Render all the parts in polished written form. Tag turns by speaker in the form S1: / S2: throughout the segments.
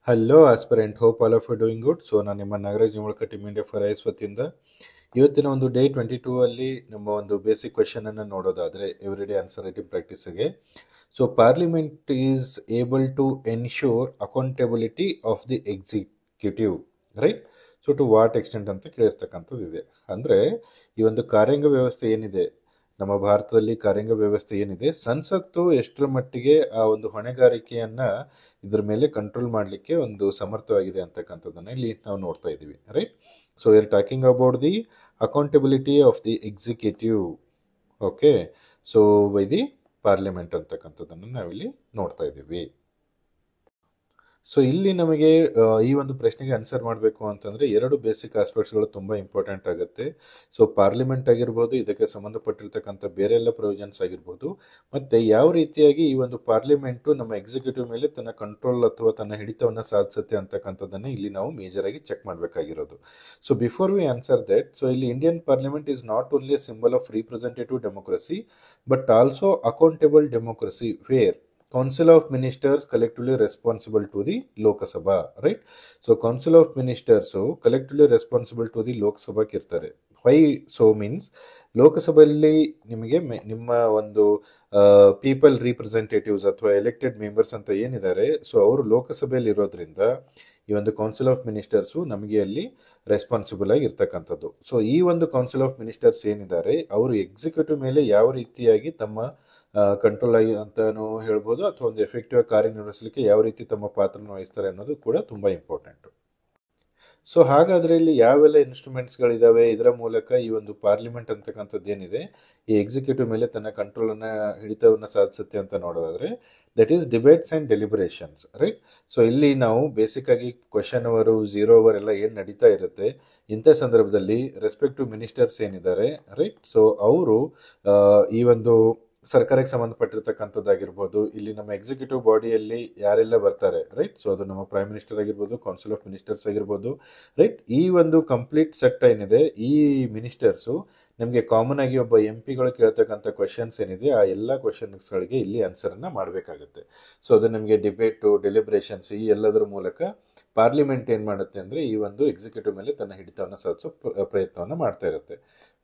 S1: Hello aspirant hope all of you doing good. So ನಾನು ನಿಮ್ಮ Nagaraj Nimbalkar team India for IAS ವತಿಯಿಂದ ಇವತ್ತಿನ ಒಂದು ಡೇ 22 ಅಲ್ಲಿ ನಮ್ಮ ಒಂದು ಬೇಸಿಕ್ ಕ್ವೆಶನ್ ಅನ್ನು ನೋಡೋದಾದ್ರೆ ಎವ್ರಿ ಡೇ ಆನ್ಸರ್ ರೈಟಿಂಗ್ ಪ್ರಾಕ್ಟೀಸ್ಗೆ. So parliament is able to ensure accountability of the executive, right? So to what extent ಅಂತ ಕೇಳಿರ್ತಕ್ಕಂಥದ್ದು ಇದೆ. ಅಂದರೆ ಈ ಒಂದು ಕಾರ್ಯಾಂಗ ವ್ಯವಸ್ಥೆ ಏನಿದೆ ನಮ್ಮ ಭಾರತದಲ್ಲಿ, ಕಾರ್ಯಾಂಗ ವ್ಯವಸ್ಥೆ ಏನಿದೆ, ಸಂಸತ್ತು ಎಷ್ಟರ ಮಟ್ಟಿಗೆ ಆ ಒಂದು ಹೊಣೆಗಾರಿಕೆಯನ್ನ ಇದ್ರ ಮೇಲೆ ಕಂಟ್ರೋಲ್ ಮಾಡಲಿಕ್ಕೆ ಒಂದು ಸಮರ್ಥವಾಗಿದೆ ಅಂತಕ್ಕಂಥದ್ದನ್ನ ಇಲ್ಲಿ ನಾವು ನೋಡ್ತಾ ಇದ್ದೀವಿ, right? So we are talking about the accountability of the executive, okay? So by the parliament ಅಂತಕ್ಕಂಥದ್ದನ್ನು ನಾವಿಲ್ಲಿ ನೋಡ್ತಾ ಇದ್ದೀವಿ. ಸೊ ಇಲ್ಲಿ ನಮಗೆ ಈ ಒಂದು ಪ್ರಶ್ನೆಗೆ ಆನ್ಸರ್ ಮಾಡಬೇಕು ಅಂತಂದ್ರೆ ಎರಡು ಬೇಸಿಕ್ ಆಸ್ಪೆಕ್ಟ್ಸ್ಗಳು ತುಂಬಾ ಇಂಪಾರ್ಟೆಂಟ್ ಆಗುತ್ತೆ. ಸೊ ಪಾರ್ಲಿಮೆಂಟ್ ಆಗಿರ್ಬೋದು, ಇದಕ್ಕೆ ಸಂಬಂಧಪಟ್ಟಿರ್ತಕ್ಕಂಥ ಬೇರೆ ಎಲ್ಲ ಪ್ರೊವಿಷನ್ಸ್ ಆಗಿರ್ಬೋದು, ಮತ್ತೆ ಯಾವ ರೀತಿಯಾಗಿ ಈ ಒಂದು ಪಾರ್ಲಿಮೆಂಟು ನಮ್ಮ ಎಕ್ಸಿಕ್ಯೂಟಿವ್ ಮೇಲೆ ತನ್ನ ಕಂಟ್ರೋಲ್ ಅಥವಾ ತನ್ನ ಹಿಡಿತವನ್ನ ಸಾಧಿಸುತ್ತೆ ಅಂತಕ್ಕಂಥದ್ದನ್ನ ಇಲ್ಲಿ ನಾವು ಮೇಜರ್ ಆಗಿ ಚೆಕ್ ಮಾಡಬೇಕಾಗಿರೋದು. So before we answer that, so ಇಲ್ಲಿ Indian parliament is not only a symbol of representative democracy but also accountable democracy where Council of Ministers collectively responsible to the Lok Sabha, right? So Council of Ministers collectively responsible to the Lok Sabha ಇರ್ತಾರೆ. Y so means ಲೋಕಸಭೆಯಲ್ಲಿ ನಿಮಗೆ ನಿಮ್ಮ ಒಂದು people representatives ಅಥವಾ elected members ಅಂತ ಏನಿದ್ದಾರೆ, so ಅವರು ಲೋಕಸಭೆಯಲ್ಲಿ ಇರೋದ್ರಿಂದ ಈ ಒಂದು ಕೌನ್ಸಿಲ್ ಆಫ್ ಮಿನಿಸ್ಟರ್ಸು ನಮಗೆ ಅಲ್ಲಿ ರೆಸ್ಪಾನ್ಸಿಬಲ್ ಆಗಿ ಇರ್ತಕ್ಕಂಥದ್ದು. ಸೊ ಈ ಒಂದು ಕೌನ್ಸಿಲ್ ಆಫ್ ಮಿನಿಸ್ಟರ್ಸ್ ಏನಿದ್ದಾರೆ ಅವರು ಎಕ್ಸಿಕ್ಯೂಟಿವ್ ಮೇಲೆ ಯಾವ ರೀತಿಯಾಗಿ ತಮ್ಮ ಕಂಟ್ರೋಲ್ ಆಗಿ ಅಂತಾನು ಹೇಳ್ಬೋದು, ಅಥವಾ ಒಂದು ಎಫೆಕ್ಟಿವ್ ಕಾರ್ಯನಿರ್ವಹಿಸಲಿಕ್ಕೆ ಯಾವ ರೀತಿ ತಮ್ಮ ಪಾತ್ರನ ವಹಿಸ್ತಾರೆ ಅನ್ನೋದು ಕೂಡ ತುಂಬಾ ಇಂಪಾರ್ಟೆಂಟ್. ಸೊ ಹಾಗಾದ್ರೆ ಇಲ್ಲಿ ಯಾವೆಲ್ಲ ಇನ್ಸ್ಟ್ರೂಮೆಂಟ್ಸ್ಗಳಿದಾವೆ, ಇದರ ಮೂಲಕ ಈ ಒಂದು ಪಾರ್ಲಿಮೆಂಟ್ ಅಂತಕ್ಕಂಥದ್ದು ಏನಿದೆ ಈ ಎಕ್ಸಿಕ್ಯೂಟಿವ್ ಮೇಲೆ ತನ್ನ ಕಂಟ್ರೋಲ್ ಅನ್ನ ಹಿಡಿತವನ್ನ ಸಾಧಿಸುತ್ತೆ ಅಂತ ನೋಡೋದಾದ್ರೆ, that is debates and deliberations, right? So ಇಲ್ಲಿ ನಾವು ಬೇಸಿಕ್ ಆಗಿ ಕ್ವಶನ್ ಅವರು 0 ಅವರ್ ಎಲ್ಲ ಏನ್ ನಡೀತಾ ಇರುತ್ತೆ, ಇಂಥ ಸಂದರ್ಭದಲ್ಲಿ ರೆಸ್ಪೆಕ್ಟಿವ್ ಮಿನಿಸ್ಟರ್ಸ್ ಏನಿದ್ದಾರೆ, ರೈಟ್? ಸೊ ಅವರು ಈ ಒಂದು ಸರ್ಕಾರಕ್ಕೆ ಸಂಬಂಧಪಟ್ಟಿರ್ತಕ್ಕಂಥದ್ದಾಗಿರ್ಬೋದು, ಇಲ್ಲಿ ನಮ್ಮ ಎಕ್ಸಿಕ್ಯೂಟಿವ್ ಬಾಡಿಯಲ್ಲಿ ಯಾರೆಲ್ಲ ಬರ್ತಾರೆ, ರೈಟ್? ಸೊ ಅದು ನಮ್ಮ ಪ್ರೈಮ್ ಮಿನಿಸ್ಟರ್ ಆಗಿರ್ಬೋದು, ಕೌನ್ಸಿಲ್ ಆಫ್ ಮಿನಿಸ್ಟರ್ಸ್ ಆಗಿರ್ಬೋದು, ರೈಟ್? ಈ ಒಂದು ಕಂಪ್ಲೀಟ್ ಸೆಟ್ ಏನಿದೆ, ಈ ಮಿನಿಸ್ಟರ್ಸು ನಮಗೆ ಕಾಮನ್ ಆಗಿ ಒಬ್ಬ MP ಗಳು ಕೇಳ್ತಕ್ಕಂಥ ಕ್ವಶನ್ಸ್ ಏನಿದೆ ಆ ಎಲ್ಲ ಕ್ವಶನ್ಸ್ಗಳಿಗೆ ಇಲ್ಲಿ ಆನ್ಸರ್ ಅನ್ನ ಮಾಡಬೇಕಾಗುತ್ತೆ. ಸೊ ಅದು ನಮಗೆ ಡಿಬೇಟು, ಡೆಲಿಬ್ರೇಷನ್ಸ್ ಈ ಎಲ್ಲದರ ಮೂಲಕ ಪಾರ್ಲಿಮೆಂಟ್ ಏನ್ ಮಾಡುತ್ತೆ ಅಂದ್ರೆ ಈ ಒಂದು ಎಕ್ಸಿಕ್ಯೂಟಿವ್ ಮೇಲೆ ತನ್ನ ಹಿಡಿತವನ್ನ ಸಾಧಿಸೋ ಪ್ರಯತ್ನವನ್ನ ಮಾಡ್ತಾ ಇರುತ್ತೆ.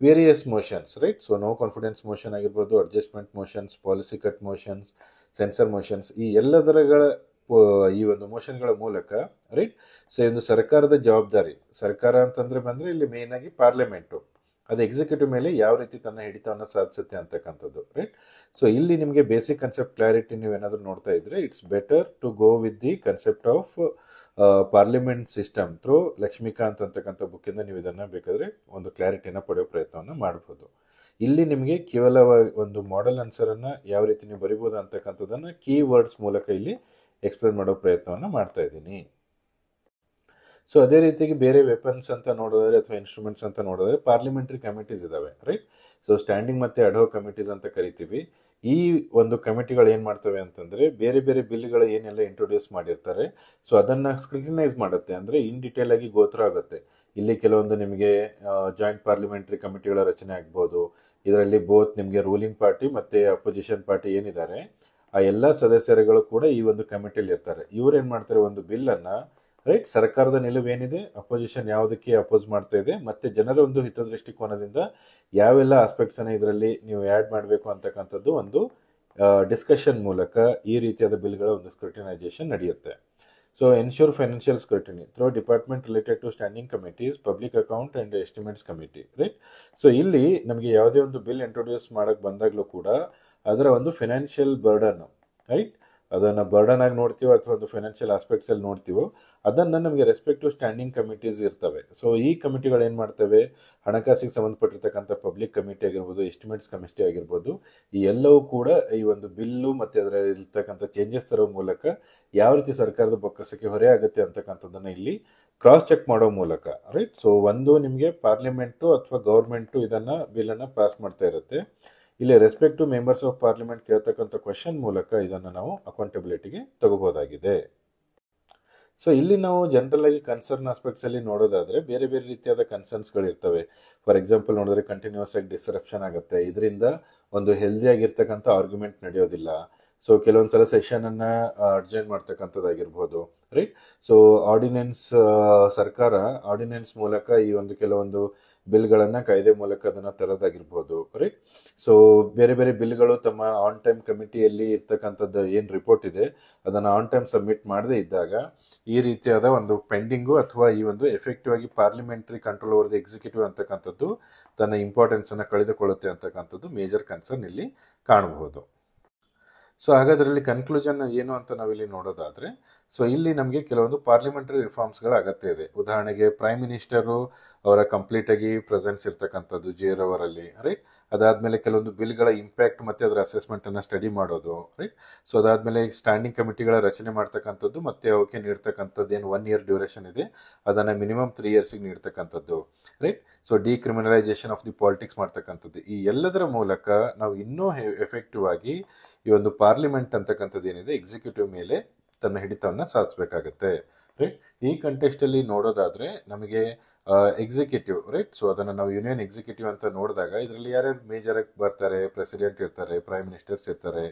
S1: Various motions, right? So no confidence motion ಆಗಿರ್ಬೋದು, adjustment motions, policy cut motions, censure motions, ಈ ಎಲ್ಲದರಗಳ ಈ ಒಂದು ಮೋಷನ್ಗಳ ಮೂಲಕ, ರೈಟ್? ಸೊ ಒಂದು ಸರ್ಕಾರದ ಜವಾಬ್ದಾರಿ, ಸರ್ಕಾರ ಅಂತಂದ್ರೆ ಬಂದ್ರೆ ಇಲ್ಲಿ ಮೇನ್ ಆಗಿ ಪಾರ್ಲಿಮೆಂಟು ಅದು ಎಕ್ಸಿಕ್ಯೂಟಿವ್ ಮೇಲೆ ಯಾವ ರೀತಿ ತನ್ನ ಹಿಡಿತವನ್ನ ಸಾಧಿಸುತ್ತೆ ಅಂತಕ್ಕಂಥದ್ದು, ರೈಟ್? ಸೊ ಇಲ್ಲಿ ನಿಮಗೆ ಬೇಸಿಕ್ ಕನ್ಸೆಪ್ಟ್ ಕ್ಲಾರಿಟಿ ನೀವೇನಾದ್ರೂ ನೋಡ್ತಾ ಇದ್ರೆ, it's better to go with the concept of parliament system through Laxmikanth ಅಂತಕ್ಕಂಥ ಬುಕ್ಕಿಂದ ನೀವು ಇದನ್ನ ಬೇಕಾದ್ರೆ ಒಂದು ಕ್ಲಾರಿಟಿನ ಪಡೆಯೋ ಪ್ರಯತ್ನವನ್ನ ಮಾಡಬಹುದು. ಇಲ್ಲಿ ನಿಮಗೆ ಕೇವಲ ಒಂದು ಮಾಡೆಲ್ ಆನ್ಸರ್ ಅನ್ನ ಯಾವ ರೀತಿ ನೀವು ಬರಿಬಹುದು ಅಂತಕ್ಕಂಥದ್ದನ್ನ ಕೀ ವರ್ಡ್ಸ್ ಮೂಲಕ ಇಲ್ಲಿ ಎಕ್ಸ್ಪ್ಲೇನ್ ಮಾಡೋ ಪ್ರಯತ್ನವನ್ನ ಮಾಡ್ತಾ ಇದ್ದೀನಿ. ಸೊ ಅದೇ ರೀತಿಯಾಗಿ ಬೇರೆ ವೆಪನ್ಸ್ ಅಂತ ನೋಡೋದಾದ್ರೆ ಅಥವಾ ಇನ್ಸ್ಟ್ರೂಮೆಂಟ್ಸ್ ಅಂತ ನೋಡೋದಾದ್ರೆ ಪಾರ್ಲಿಮೆಂಟರಿ ಕಮಿಟೀಸ್ ಇದಾವೆ, ರೈಟ್? ಸೊ ಸ್ಟ್ಯಾಂಡಿಂಗ್ ಮತ್ತೆ ಅಡ್ಹೋ ಕಮಿಟೀಸ್ ಅಂತ ಕರಿತೀವಿ. ಈ ಒಂದು ಕಮಿಟಿಗಳು ಏನ್ ಮಾಡ್ತವೆ ಅಂತಂದ್ರೆ ಬೇರೆ ಬೇರೆ ಬಿಲ್ಗಳು ಏನೆಲ್ಲ ಇಂಟ್ರೊಡ್ಯೂಸ್ ಮಾಡಿರ್ತಾರೆ, ಸೊ ಅದನ್ನ ಸ್ಕ್ರೂಟಿನೈಸ್ ಮಾಡುತ್ತೆ, ಅಂದ್ರೆ ಇನ್ ಡಿಟೇಲ್ ಆಗಿ ಗೋತ್ರ ಆಗುತ್ತೆ. ಇಲ್ಲಿ ಕೆಲವೊಂದು ನಿಮಗೆ ಜಾಯಿಂಟ್ ಪಾರ್ಲಿಮೆಂಟರಿ ಕಮಿಟಿಗಳ ರಚನೆ ಆಗ್ಬೋದು. ಇದರಲ್ಲಿ ಬೋತ್ ನಿಮಗೆ ರೂಲಿಂಗ್ ಪಾರ್ಟಿ ಮತ್ತೆ ಅಪೋಸಿಷನ್ ಪಾರ್ಟಿ ಏನಿದ್ದಾರೆ ಆ ಎಲ್ಲಾ ಸದಸ್ಯರುಗಳು ಕೂಡ ಈ ಒಂದು ಕಮಿಟಿಯಲ್ಲಿ ಇರ್ತಾರೆ. ಇವ್ರು ಏನ್ ಮಾಡ್ತಾರೆ, ಒಂದು ಬಿಲ್ ಅನ್ನ, ರೈಟ್? ಸರ್ಕಾರದ ನಿಲುವೇನಿದೆ, ಅಪೋಸಿಷನ್ ಯಾವುದಕ್ಕೆ ಅಪೋಸ್ ಮಾಡ್ತಾ ಇದೆ, ಮತ್ತೆ ಜನರ ಒಂದು ಹಿತದೃಷ್ಟಿಕೋನದಿಂದ ಯಾವೆಲ್ಲ ಆಸ್ಪೆಕ್ಟ್ಸ್ ಅನ್ನ ಇದರಲ್ಲಿ ನೀವು ಆಡ್ ಮಾಡಬೇಕು ಅಂತಕ್ಕಂಥದ್ದು ಒಂದು ಡಿಸ್ಕಷನ್ ಮೂಲಕ ಈ ರೀತಿಯಾದ ಬಿಲ್ಗಳ ಒಂದು ಸ್ಕ್ರೂಟಿನೈಸೇಷನ್ ನಡೆಯುತ್ತೆ. So ensure financial scrutiny through department related to standing committees, public account and estimates committee, right? So ಇಲ್ಲಿ ನಮಗೆ ಯಾವುದೇ ಒಂದು ಬಿಲ್ ಇಂಟ್ರೊಡ್ಯೂಸ್ ಮಾಡಕ್ ಬಂದಾಗ್ಲೂ ಕೂಡ ಅದರ ಒಂದು ಫೈನಾನ್ಷಿಯಲ್ ಬರ್ಡನ್, ರೈಟ್? ಅದನ್ನ ಬರ್ಡನ್ ಆಗಿ ನೋಡ್ತೀವೋ ಅಥವಾ ಒಂದು ಫೈನಾನ್ಷಿಯಲ್ ಆಸ್ಪೆಕ್ಟ್ಸ್ ಅಲ್ಲಿ ನೋಡ್ತೀವೋ ಅದನ್ನ ನಮಗೆ ರೆಸ್ಪೆಕ್ಟಿವ್ ಸ್ಟ್ಯಾಂಡಿಂಗ್ ಕಮಿಟೀಸ್ ಇರ್ತವೆ. ಸೊ ಈ ಕಮಿಟಿಗಳು ಏನ್ ಮಾಡ್ತವೆ, ಹಣಕಾಸಿಗೆ ಸಂಬಂಧಪಟ್ಟಿರ್ತಕ್ಕಂಥ ಪಬ್ಲಿಕ್ ಕಮಿಟಿ ಆಗಿರ್ಬೋದು, ಎಸ್ಟಿಮೇಟ್ಸ್ ಕಮಿಟಿ ಆಗಿರ್ಬೋದು, ಈ ಎಲ್ಲವೂ ಕೂಡ ಈ ಒಂದು ಬಿಲ್ಲು ಮತ್ತೆ ಅದರ ಇರ್ತಕ್ಕಂಥ ಚೇಂಜಸ್ ತರೋ ಮೂಲಕ ಯಾವ ರೀತಿ ಸರ್ಕಾರದ ಬೊಕ್ಕಸಕ್ಕೆ ಹೊರೆ ಆಗುತ್ತೆ ಅಂತಕ್ಕಂಥದ್ದನ್ನ ಇಲ್ಲಿ ಕ್ರಾಸ್ ಚೆಕ್ ಮಾಡೋ ಮೂಲಕ, ರೈಟ್? ಸೊ ಒಂದು ನಿಮಗೆ ಪಾರ್ಲಿಮೆಂಟು ಅಥವಾ ಗವರ್ಮೆಂಟು ಇದನ್ನ ಬಿಲ್ ಅನ್ನ ಪಾಸ್ ಮಾಡ್ತಾ ಇರುತ್ತೆ. ಇಲ್ಲಿ ರೆಸ್ಪೆಕ್ಟಿವ್ ಮೆಂಬರ್ಸ್ ಆಫ್ ಪಾರ್ಲಿಮೆಂಟ್ ಕೇಳ್ತಕ್ಕಂಥ ಕ್ವಶನ್ ಮೂಲಕ ಇದನ್ನು ನಾವು ಅಕೌಂಟಬಿಲಿಟಿಗೆ ತಗೋಬಹುದಾಗಿದೆ. ಸೊ ಇಲ್ಲಿ ನಾವು ಜನರಲ್ ಆಗಿ ಕನ್ಸರ್ನ್ ಆಸ್ಪೆಕ್ಟ್ಸ್ ಅಲ್ಲಿ ನೋಡೋದಾದ್ರೆ ಬೇರೆ ಬೇರೆ ರೀತಿಯಾದ ಕನ್ಸರ್ನ್ಸ್ ಗಳು ಇರ್ತವೆ. ಫಾರ್ ಎಕ್ಸಾಂಪಲ್ ನೋಡಿದ್ರೆ ಕಂಟಿನ್ಯೂಸ್ ಆಗಿ ಡಿಸ್ರಪ್ಷನ್ ಆಗುತ್ತೆ, ಇದರಿಂದ ಒಂದು ಹೆಲ್ದಿ ಆಗಿರ್ತಕ್ಕಂಥ ಆರ್ಗ್ಯುಮೆಂಟ್ ನಡೆಯೋದಿಲ್ಲ. ಸೊ ಕೆಲವೊಂದ್ಸಲ ಸೆಷನನ್ನು ಅಡ್ಜೈನ್ ಮಾಡ್ತಕ್ಕಂಥದ್ದಾಗಿರ್ಬೋದು, ರೈಟ್. ಸೊ ಆರ್ಡಿನೆನ್ಸ್, ಸರ್ಕಾರ ಆರ್ಡಿನೆನ್ಸ್ ಮೂಲಕ ಈ ಒಂದು ಕೆಲವೊಂದು ಬಿಲ್ಗಳನ್ನು ಕಾಯ್ದೆ ಮೂಲಕ ಅದನ್ನು ತರೋದಾಗಿರ್ಬೋದು, ರೈಟ್. ಸೊ ಬೇರೆ ಬೇರೆ ಬಿಲ್ಗಳು ತಮ್ಮ ಆನ್ ಟೈಮ್ ಕಮಿಟಿಯಲ್ಲಿ ಇರ್ತಕ್ಕಂಥದ್ದು ಏನು ರಿಪೋರ್ಟ್ ಇದೆ ಅದನ್ನು ಆನ್ ಟೈಮ್ ಸಬ್ಮಿಟ್ ಮಾಡದೇ ಇದ್ದಾಗ ಈ ರೀತಿಯಾದ ಒಂದು ಪೆಂಡಿಂಗು ಅಥವಾ ಈ ಒಂದು ಎಫೆಕ್ಟಿವ್ ಆಗಿ parliamentary control over the executive ಅಂತಕ್ಕಂಥದ್ದು ತನ್ನ ಇಂಪಾರ್ಟೆನ್ಸನ್ನು ಕಳೆದುಕೊಳ್ಳುತ್ತೆ ಅಂತಕ್ಕಂಥದ್ದು ಮೇಜರ್ ಕನ್ಸರ್ನ್ ಇಲ್ಲಿ ಕಾಣಬಹುದು. ಸೊ ಹಾಗಾದ್ರಲ್ಲಿ ಕನ್ಕ್ಲೂಷನ್ ಏನು ಅಂತ ನಾವಿಲ್ಲಿ ನೋಡೋದಾದ್ರೆ, ಸೊ ಇಲ್ಲಿ ನಮಗೆ ಕೆಲವೊಂದು ಪಾರ್ಲಿಮೆಂಟರಿ ರಿಫಾರ್ಮ್ಸ್ಗಳ ಅಗತ್ಯ ಇದೆ. ಉದಾಹರಣೆಗೆ ಪ್ರೈಮ್ ಮಿನಿಸ್ಟರು ಅವರ ಕಂಪ್ಲೀಟ್ ಆಗಿ ಪ್ರೆಸೆನ್ಸ್ ಇರ್ತಕ್ಕಂಥದ್ದು ಜೇರ್ ಅವರಲ್ಲಿ, ರೈಟ್. ಅದಾದ್ಮೇಲೆ ಕೆಲವೊಂದು ಬಿಲ್ಗಳ ಇಂಪ್ಯಾಕ್ಟ್ ಮತ್ತೆ ಅದರ ಅಸೆಸ್ಮೆಂಟ್ ಅನ್ನ ಸ್ಟಡಿ ಮಾಡೋದು, ರೈಟ್. ಸೊ ಅದಾದ್ಮೇಲೆ ಸ್ಟ್ಯಾಂಡಿಂಗ್ ಕಮಿಟಿಗಳ ರಚನೆ ಮಾಡ್ತಕ್ಕಂಥದ್ದು ಮತ್ತೆ ಅವಕ್ಕೆ ನೀಡ್ತಕ್ಕಂಥದ್ದು ಏನು 1 year ಡ್ಯೂರೇಷನ್ ಇದೆ ಅದನ್ನ ಮಿನಿಮಮ್ 3 years ನೀಡ್ತಕ್ಕಂಥದ್ದು, right. So decriminalisation of the politics ಮಾಡ್ತಕ್ಕಂಥದ್ದು, ಈ ಎಲ್ಲದರ ಮೂಲಕ ನಾವು ಇನ್ನೂ ಎಫೆಕ್ಟಿವ್ ಆಗಿ ಈ ಒಂದು ಪಾರ್ಲಿಮೆಂಟ್ ಅಂತಕ್ಕಂಥದ್ದು ಏನಿದೆ ಎಕ್ಸಿಕ್ಯೂಟಿವ್ ಮೇಲೆ ತನ್ನ ಹಿಡಿತವನ್ನು ಸಾಧಿಸಬೇಕಾಗತ್ತೆ, ರೈಟ್. ಈ ಕಂಟೆಕ್ಸ್ಟ್ ಅಲ್ಲಿ ನೋಡೋದಾದ್ರೆ ನಮಗೆ ಎಕ್ಸಿಕ್ಯೂಟಿವ್, ರೈಟ್. ಸೊ ಅದನ್ನು ನಾವು ಯೂನಿಯನ್ ಎಕ್ಸಿಕ್ಯೂಟಿವ್ ಅಂತ ನೋಡಿದಾಗ ಇದರಲ್ಲಿ ಯಾರ್ಯಾರು ಮೇಜರ್ ಆಗಿ ಬರ್ತಾರೆ, ಪ್ರೆಸಿಡೆಂಟ್ ಇರ್ತಾರೆ, ಪ್ರೈಮ್ ಮಿನಿಸ್ಟರ್ಸ್ ಇರ್ತಾರೆ,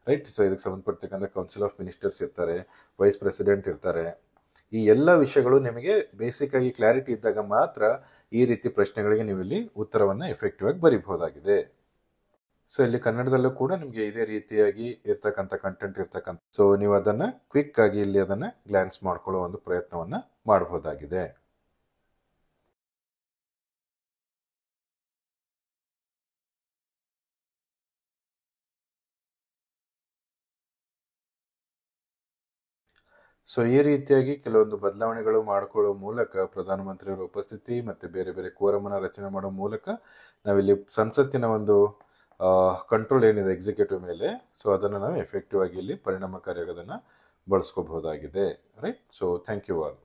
S1: ರೈಟ್. ಸೊ ಇದಕ್ಕೆ ಸಂಬಂಧಪಡ್ತಕ್ಕಂಥ ಕೌನ್ಸಿಲ್ ಆಫ್ ಮಿನಿಸ್ಟರ್ಸ್ ಇರ್ತಾರೆ, ವೈಸ್ ಪ್ರೆಸಿಡೆಂಟ್ ಇರ್ತಾರೆ. ಈ ಎಲ್ಲ ವಿಷಯಗಳು ನಿಮಗೆ ಬೇಸಿಕ್ ಆಗಿ ಕ್ಲಾರಿಟಿ ಇದ್ದಾಗ ಮಾತ್ರ ಈ ರೀತಿ ಪ್ರಶ್ನೆಗಳಿಗೆ ನೀವು ಇಲ್ಲಿ ಉತ್ತರವನ್ನು ಎಫೆಕ್ಟಿವ್ ಆಗಿ ಬರೀಬಹುದಾಗಿದೆ. ಸೊ ಇಲ್ಲಿ ಕನ್ನಡದಲ್ಲೂ ಕೂಡ ನಿಮಗೆ ಇದೇ ರೀತಿಯಾಗಿ ಇರ್ತಕ್ಕಂಥ ಕಂಟೆಂಟ್ ಇರ್ತಕ್ಕಂಥ, ಸೊ ನೀವು ಅದನ್ನ ಕ್ವಿಕ್ ಆಗಿ ಇಲ್ಲಿ ಅದನ್ನ ಗ್ಲಾನ್ಸ್ ಮಾಡ್ಕೊಳ್ಳೋ ಒಂದು ಪ್ರಯತ್ನವನ್ನ ಮಾಡಬಹುದಾಗಿದೆ. ಸೊ ಈ ರೀತಿಯಾಗಿ ಕೆಲವೊಂದು ಬದಲಾವಣೆಗಳು ಮಾಡಿಕೊಳ್ಳುವ ಮೂಲಕ ಪ್ರಧಾನಮಂತ್ರಿಯವರ ಉಪಸ್ಥಿತಿ ಮತ್ತೆ ಬೇರೆ ಬೇರೆ ಕೋರಮನ್ನ ರಚನೆ ಮಾಡೋ ಮೂಲಕ ನಾವಿಲ್ಲಿ ಸಂಸತ್ತಿನ ಒಂದು ಕಂಟ್ರೋಲ್ ಏನಿದೆ ಎಕ್ಸಿಕ್ಯೂಟಿವ್ ಮೇಲೆ, ಸೊ ಅದನ್ನು ನಾವು ಎಫೆಕ್ಟಿವ್ ಆಗಿ ಇಲ್ಲಿ ಪರಿಣಾಮಕಾರಿಯಾಗಿ ಅದನ್ನು ಬಳಸ್ಕೋಬಹುದಾಗಿದೆ, right. So thank you all.